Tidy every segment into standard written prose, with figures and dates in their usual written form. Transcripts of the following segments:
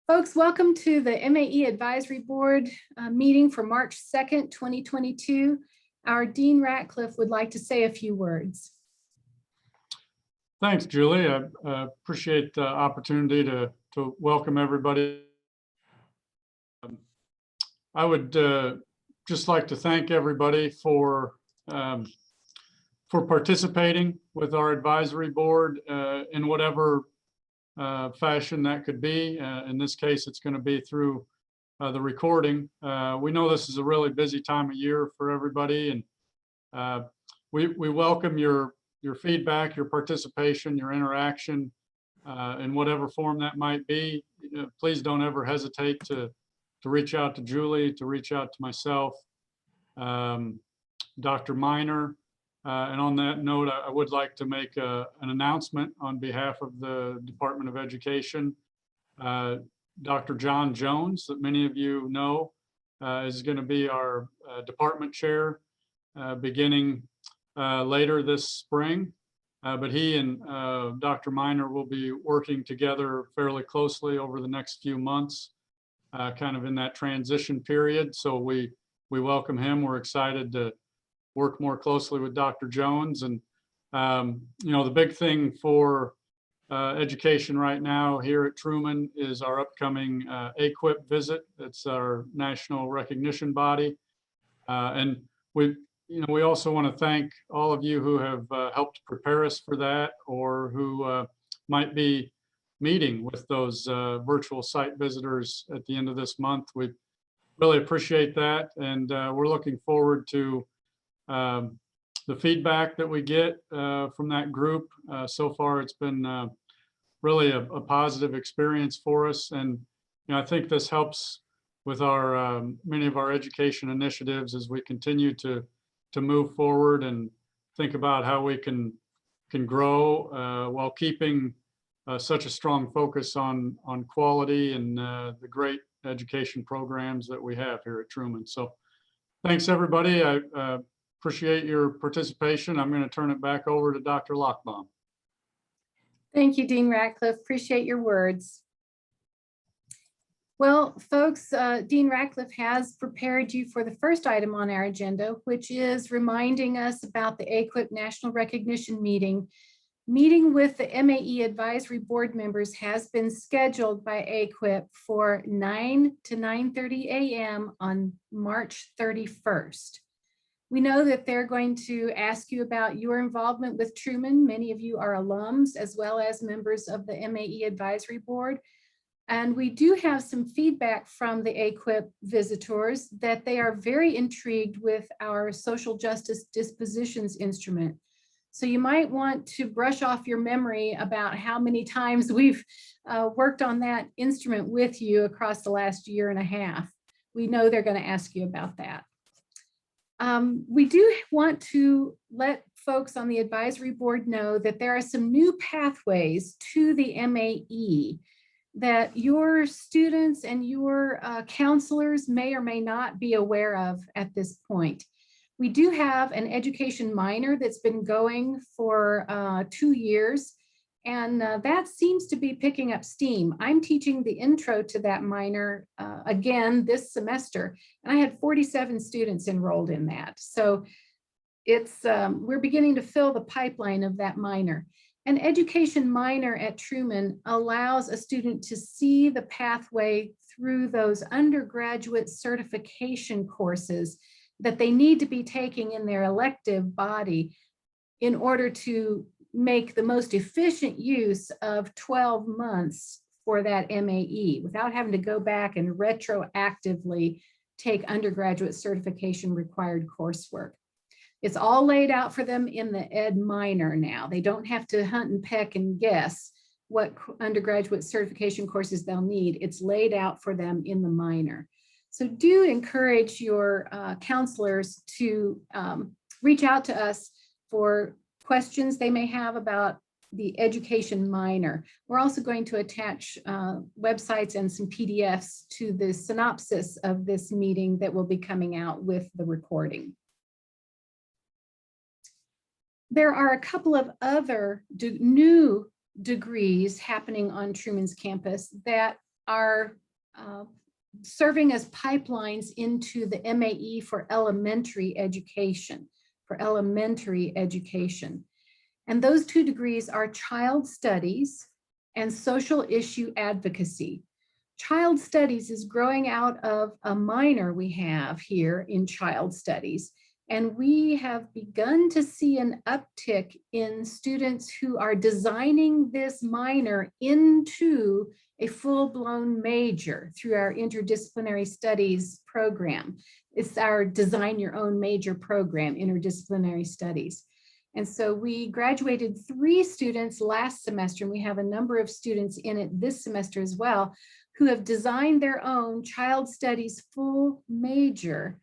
Folks, welcome to the MAE Advisory Board meeting for March 2nd, 2022. Our Dean Ratcliffe would like to say a few words. Thanks, Julie. I appreciate the opportunity to welcome everybody. I would just like to thank everybody for participating with our advisory board in whatever fashion that could be. In this case, it's going to be through the recording. We know this is a really busy time of year for everybody, and we welcome your feedback, your participation, your interaction in whatever form that might be. Please don't ever hesitate to reach out to Julie, to reach out to myself, Dr. Miner. And on that note, I would like to make an announcement on behalf of the Department of Education. Dr. John Jones, that many of you know, is going to be our department chair beginning later this spring. But he and Dr. Miner will be working together fairly closely over the next few months, kind of in that transition period. So we welcome him. We're excited to work more closely with Dr. Jones. And, you know, the big thing for education right now here at Truman is our upcoming AQIP visit. It's our national recognition body. And we also want to thank all of you who have helped prepare us for that, or who might be meeting with those virtual site visitors at the end of this month. We really appreciate that. And we're looking forward to the feedback that we get from that group. So far, it's been really a positive experience for us. And I think this helps with our many of our education initiatives as we continue to move forward and think about how we can grow while keeping such a strong focus on quality and the great education programs that we have here at Truman. So thanks, everybody. I appreciate your participation. I'm going to turn it back over to Dr. Lockbaum. Thank you, Dean Ratcliffe. Appreciate your words. Well, folks, Dean Ratcliffe has prepared you for the first item on our agenda, which is reminding us about the AQIP National Recognition Meeting. Meeting with the MAE Advisory Board members has been scheduled by AQIP for 9 to 9:30 a.m. on March 31st. We know that they're going to ask you about your involvement with Truman. Many of you are alums as well as members of the MAE Advisory Board. And we do have some feedback from the AQIP visitors that they are very intrigued with our social justice dispositions instrument. So you might want to brush off your memory about how many times we've worked on that instrument with you across the last year and a half. We know they're going to ask you about that. We do want to let folks on the advisory board know that there are some new pathways to the MAE that your students and your counselors may or may not be aware of at this point. We do have an education minor that's been going for 2 years, and that seems to be picking up steam. I'm teaching the intro to that minor again this semester, and I had 47 students enrolled in that. So it's we're beginning to fill the pipeline of that minor. An education minor at Truman allows a student to see the pathway through those undergraduate certification courses that they need to be taking in their elective body in order to make the most efficient use of 12 months for that MAE without having to go back and retroactively take undergraduate certification required coursework. It's all laid out for them in the ed minor now. They don't have to hunt and peck and guess what undergraduate certification courses they'll need. It's laid out for them in the minor. So do encourage your counselors to reach out to us for questions they may have about the education minor. We're also going to attach websites and some PDFs to the synopsis of this meeting that will be coming out with the recording. There are a couple of other new degrees happening on Truman's campus that are serving as pipelines into the MAE for elementary education, And those two degrees are child studies and social issue advocacy. Child studies is growing out of a minor we have here in child studies. And we have begun to see an uptick in students who are designing this minor into a full-blown major through our interdisciplinary studies program. It's our design your own major program, interdisciplinary studies. And so we graduated 3 students last semester, and we have a number of students in it this semester as well, who have designed their own child studies full major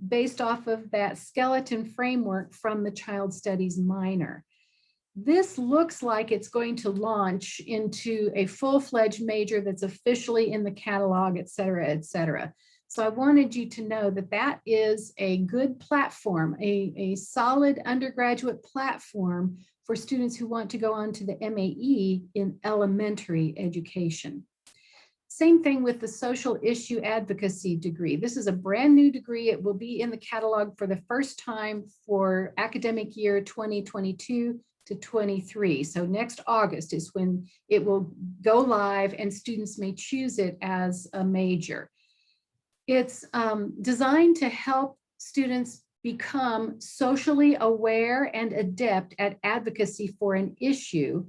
based off of that skeleton framework from the child studies minor. This looks like it's going to launch into a full-fledged major that's officially in the catalog, et cetera, et cetera. So I wanted you to know that that is a good platform, a solid undergraduate platform for students who want to go on to the MAE in elementary education. Same thing with the social issue advocacy degree. This is a brand new degree. It will be in the catalog for the first time for academic year 2022 to 23. So next August is when it will go live and students may choose it as a major. It's designed to help students become socially aware and adept at advocacy for an issue.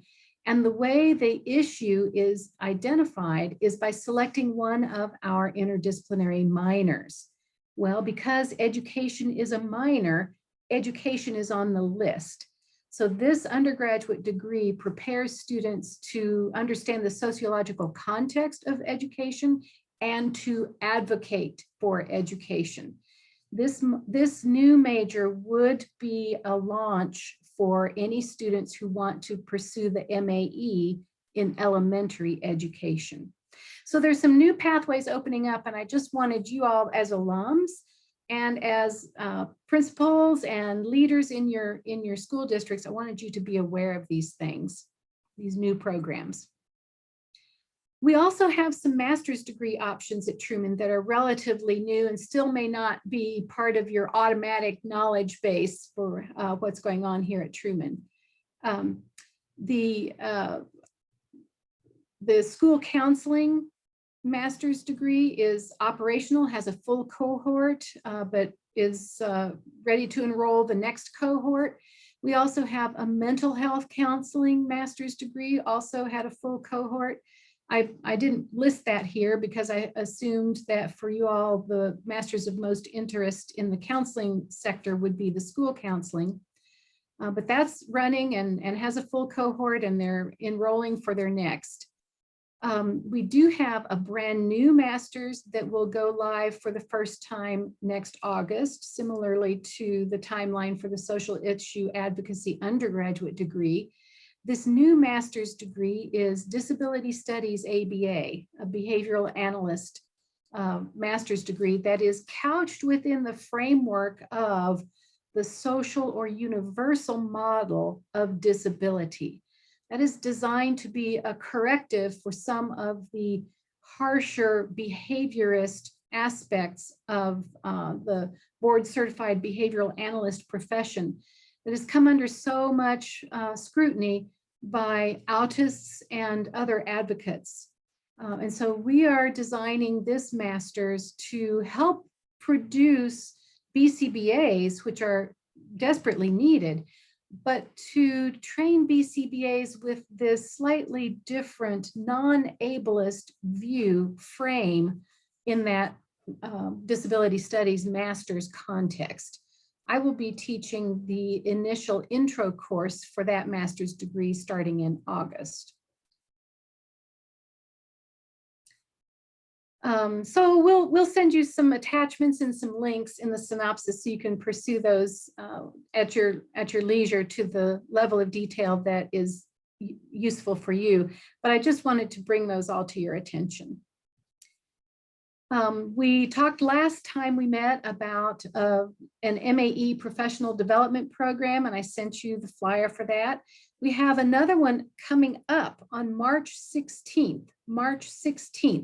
And the way the issue is identified is by selecting one of our interdisciplinary minors. Well, because education is a minor, education is on the list. So this undergraduate degree prepares students to understand the sociological context of education and to advocate for education. This new major would be a launch for any students who want to pursue the MAE in elementary education. So there's some new pathways opening up, and I just wanted you all as alums and as principals and leaders in your school districts, I wanted you to be aware of these things, these new programs. We also have some master's degree options at Truman that are relatively new and still may not be part of your automatic knowledge base for what's going on here at Truman. The school counseling master's degree is operational, has a full cohort, but is ready to enroll the next cohort. We also have a mental health counseling master's degree, also had a full cohort. I didn't list that here because I assumed that for you all, the masters of most interest in the counseling sector would be the school counseling. But that's running and has a full cohort, and they're enrolling for their next. We do have a brand new master's that will go live for the first time next August, similarly to the timeline for the social issue advocacy undergraduate degree. This new master's degree is Disability Studies ABA, a behavioral analyst master's degree that is couched within the framework of the social or universal model of disability. That is designed to be a corrective for some of the harsher behaviorist aspects of the board certified behavioral analyst profession that has come under so much scrutiny by autists and other advocates. And so we are designing this master's to help produce BCBAs, which are desperately needed, but to train BCBAs with this slightly different non-ableist view frame in that disability studies master's context. I will be teaching the initial intro course for that master's degree starting in August. So we'll send you some attachments and some links in the synopsis so you can pursue those at your leisure to the level of detail that is useful for you. But I just wanted to bring those all to your attention. We talked last time we met about an MAE professional development program, and I sent you the flyer for that. We have another one coming up on March 16th,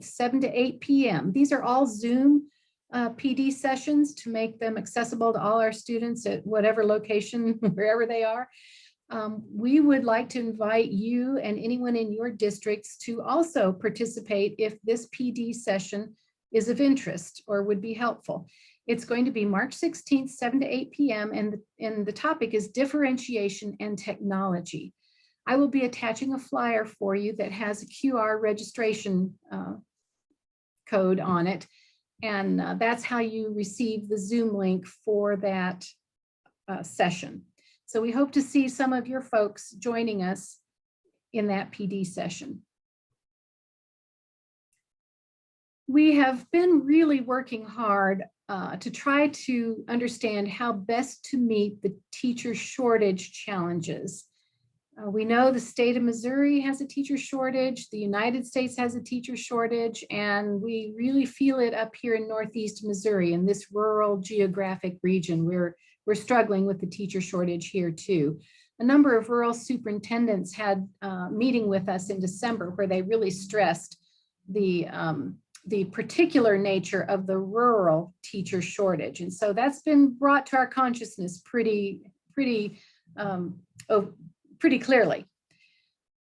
7 to 8 p.m. These are all Zoom PD sessions to make them accessible to all our students at whatever location, wherever they are. We would like to invite you and anyone in your districts to also participate if this PD session is of interest or would be helpful. It's going to be March 16th, 7 to 8 p.m. And the topic is differentiation and technology. I will be attaching a flyer for you that has a QR registration code on it. And that's how you receive the Zoom link for that session. So we hope to see some of your folks joining us in that PD session. We have been really working hard to try to understand how best to meet the teacher shortage challenges. We know the state of Missouri has a teacher shortage, the United States has a teacher shortage, and we really feel it up here in Northeast Missouri in this rural geographic region. We're struggling with the teacher shortage here too. A number of rural superintendents had a meeting with us in December where they really stressed the particular nature of the rural teacher shortage. And so that's been brought to our consciousness pretty clearly.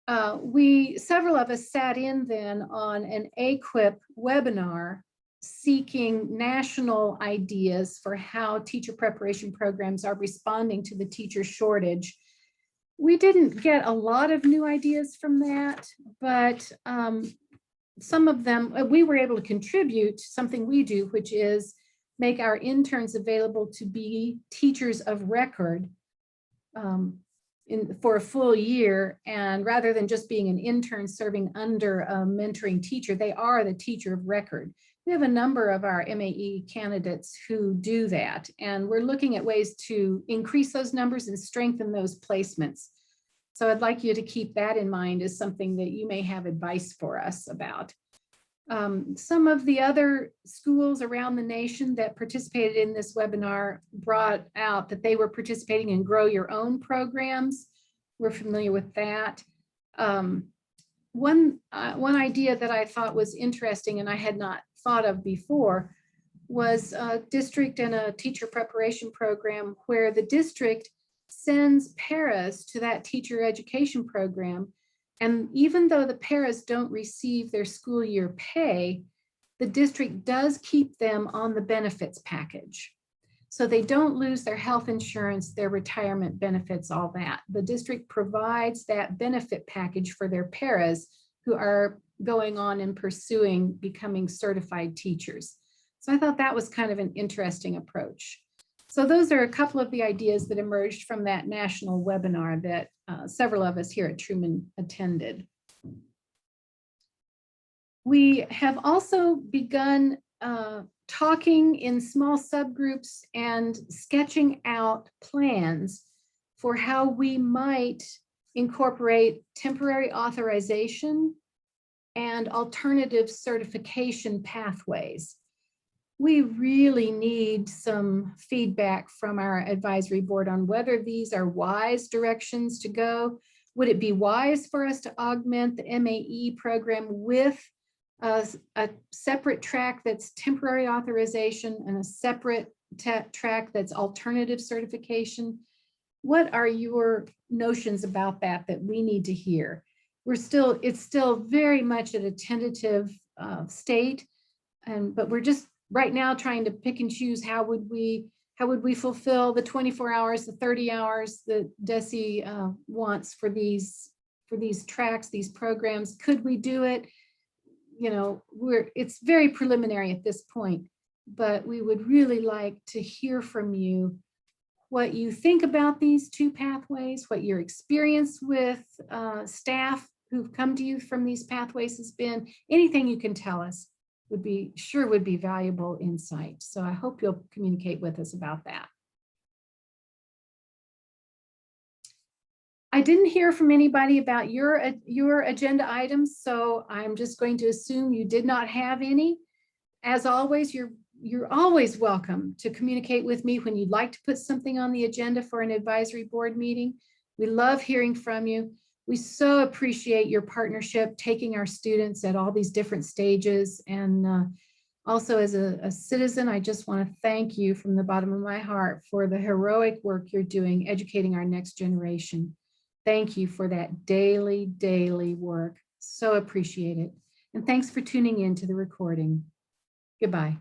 Several of us sat in then on an AQUIP webinar seeking national ideas for how teacher preparation programs are responding to the teacher shortage. We didn't get a lot of new ideas from that, but some of them, we were able to contribute to something we do, which is make our interns available to be teachers of record for a full year. And rather than just being an intern serving under a mentoring teacher, they are the teacher of record. We have a number of our MAE candidates who do that, and we're looking at ways to increase those numbers and strengthen those placements. So I'd like you to keep that in mind as something that you may have advice for us about. Some of the other schools around the nation that participated in this webinar brought out that they were participating in Grow Your Own programs. We're familiar with that. One idea that I thought was interesting and I had not thought of before was a district and a teacher preparation program where the district sends paras to that teacher education program. And even though the paras don't receive their school year pay, the district does keep them on the benefits package. So they don't lose their health insurance, their retirement benefits, all that. The district provides that benefit package for their paras who are going on and pursuing becoming certified teachers. So I thought that was kind of an interesting approach. So those are a couple of the ideas that emerged from that national webinar that several of us here at Truman attended. We have also begun talking in small subgroups and sketching out plans for how we might incorporate temporary authorization and alternative certification pathways. We really need some feedback from our advisory board on whether these are wise directions to go. Would it be wise for us to augment the MAE program with a separate track that's temporary authorization and a separate track that's alternative certification? What are your notions about that we need to hear? It's still very much at a tentative state, but we're just right now trying to pick and choose how would we fulfill the 24 hours, the 30 hours that DESE wants for these tracks, these programs. Could we do it? You know, it's very preliminary at this point, but we would really like to hear from you what you think about these two pathways, what your experience with staff who've come to you from these pathways has been. Anything you can tell us would be valuable insight. So I hope you'll communicate with us about that. I didn't hear from anybody about your agenda items, so I'm just going to assume you did not have any. as always, you're always welcome to communicate with me when you'd like to put something on the agenda for an advisory board meeting. We love hearing from you. We so appreciate your partnership, taking our students at all these different stages. And also as a citizen, I just want to thank you from the bottom of my heart for the heroic work you're doing, educating our next generation. Thank you for that daily work. So appreciate it. And thanks for tuning in to the recording. Goodbye.